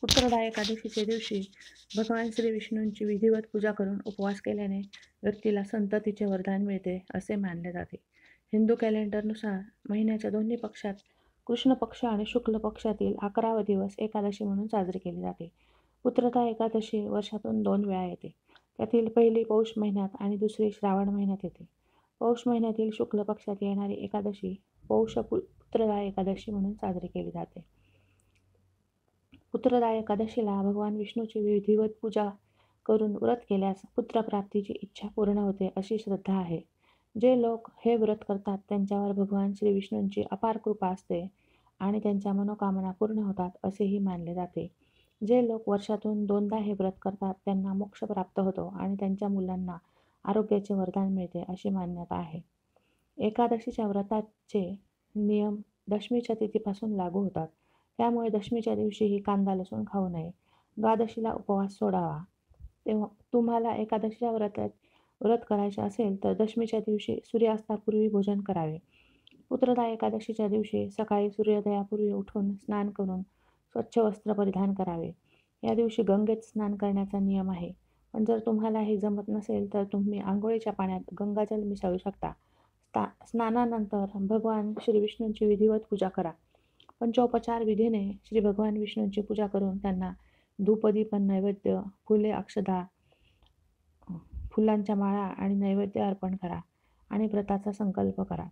उत्तरदा एकादशीच्या दिवशी भगवान श्री विष्णूंची विधिवत पूजा करून उपवास केल्याने व्यक्तीला संततीचे वरदान मिळते असे मानले जाते. हिंदू कॅलेंडरनुसार महिन्याच्या दोन्ही पक्षात कृष्ण पक्ष आणि शुक्ल पक्षातील 11वा दिवस एकादशी म्हणून साजरी केली जाते. पुत्रदा एकादशी वर्षातून 2 वेळा येते. त्यातील पहिली पौष महिन्यात आणि दुसरी श्रावण महिन्यात येते. पौष महिन्यातील शुक्ल पक्षात येणारी एकादशी पुत्रदा एकादशी म्हणून साजरी केली जाते. पुत्रदा एकादशीला भगवान विष्णूची विधिवत पूजा करून व्रत केल्यास पुत्रप्राप्तीची इच्छा पूर्ण होते अशी श्रद्धा आहे. जे लोक हे व्रत करतात त्यांच्यावर भगवान श्री विष्णूंची अपार कृपा असते आणि त्यांच्या मनोकामना पूर्ण होतात असेही मानले जाते. जे लोक वर्षातून 2दा हे व्रत करतात त्यांना मोक्ष प्राप्त होतो आणि त्यांच्या मुलांना आरोग्याचे वरदान मिळते अशी मान्यता आहे. एकादशीच्या व्रताचे नियम दशमीच्या तिथीपासून लागू होतात. त्यामुळे दशमीच्या दिवशीही कांदा लसूण खाऊ नये. द्वादशीला उपवास सोडावा. तेव्हा तुम्हाला एकादशीच्या व्रत करायचे असेल तर दशमीच्या दिवशी सूर्यास्तापूर्वी भोजन करावे. पुत्रदा एकादशीच्या दिवशी सकाळी सूर्योदयापूर्वी उठून स्नान करून स्वच्छ वस्त्र परिधान करावे. या दिवशी गंगेत स्नान करण्याचा नियम आहे. पण जर तुम्हाला हे जमत नसेल तर तुम्ही आंघोळीच्या पाण्यात गंगाजल मिसळू शकता. स्नानानंतर भगवान श्री विष्णूंची विधिवत पूजा करा. पंचोपचार विधीने श्री भगवान विष्णूंची पूजा करून त्यांना धूपदीप नैवेद्य, फुले, अक्षदा, फुलांच्या माळा आणि नैवेद्य अर्पण करा आणि व्रताचा संकल्प करा.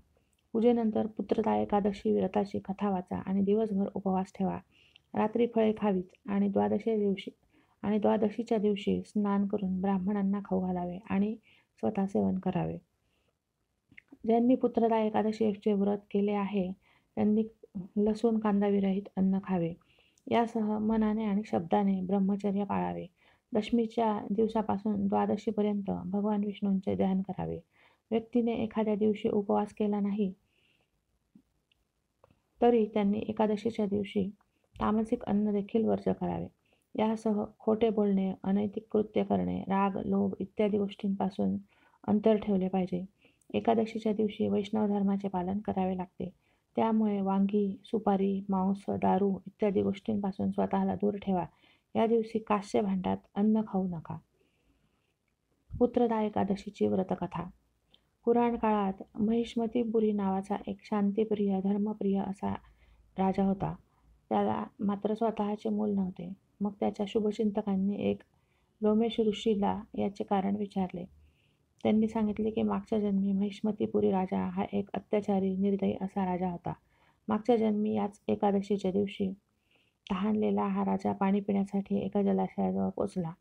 पूजेनंतर पुत्रदा एकादशी व्रताची कथा वाचा आणि दिवसभर उपवास ठेवा. रात्री फळे खावीत आणि द्वादशीच्या दिवशी स्नान करून ब्राह्मणांना खाऊ घालावे आणि स्वतः सेवन करावे. ज्यांनी पुत्रदा एकादशीचे व्रत केले आहे त्यांनी लसूण कांदाविरहित अन्न खावे. यासह मनाने आणि शब्दाने ब्रह्मचर्य पाळावे. दशमीच्या दिवसापासून द्वादशीपर्यंत भगवान विष्णूंचे ध्यान करावे. व्यक्तीने एखाद्या दिवशी उपवास केला नाही तरी त्यांनी एकादशीच्या दिवशी तामसिक अन्न देखील वर्ज करावे. यासह खोटे बोलणे, अनैतिक कृत्य करणे, राग, लोभ इत्यादी गोष्टींपासून अंतर ठेवले पाहिजे. एकादशीच्या दिवशी वैष्णव धर्माचे पालन करावे लागते. त्यामुळे वांगी, सुपारी, मांस, दारू इत्यादी गोष्टींपासून स्वतःला दूर ठेवा. या दिवशी कास्य भांड्यात अन्न खाऊ नका. पुत्रदा एकादशीची व्रतकथा. पुराण काळात महिष्मतीपुरी नावाचा एक शांतिप्रिय, धर्मप्रिय असा राजा होता. त्याला मात्र स्वतःचे मूल नव्हते. मग त्याच्या शुभचिंतकांनी एक लोमेश ऋषीला याचे कारण विचारले. त्यांनी सांगितले की मागच्या जन्मी महिष्मतीपुरी राजा हा एक अत्याचारी, निर्दयी असा राजा होता. मागच्या जन्मी याच एकादशीच्या दिवशी तहानलेला हा राजा पाणी पिण्यासाठी एका जलाशयाजवळ पोचला.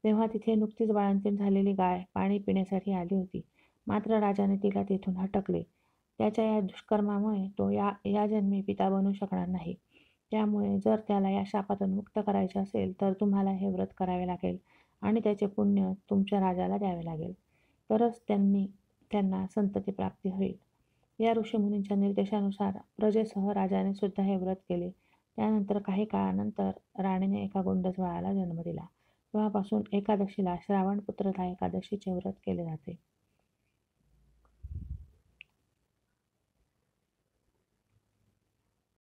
तेव्हा तिथे नुकतीच बाळंतीण झालेली गाय पाणी पिण्यासाठी आली होती. मात्र राजाने तिला तेथून हटकले. त्याच्या या दुष्कर्मामुळे तो या जन्मी पिता बनू शकणार नाही. त्यामुळे जर त्याला या शापातून मुक्त करायचे असेल तर तुम्हाला हे व्रत करावे लागेल आणि त्याचे पुण्य तुमच्या राजाला द्यावे लागेल. तरच त्यांना संतती प्राप्ती होईल. या ऋषीमुनींच्या निर्देशानुसार प्रजेसह राजाने सुद्धा हे व्रत केले. त्यानंतर काही काळानंतर राणीने एका गोंडस बाळाला जन्म दिला. तेव्हापासून एकादशीला श्रावण पुत्रदा एकादशीचे व्रत केले जाते.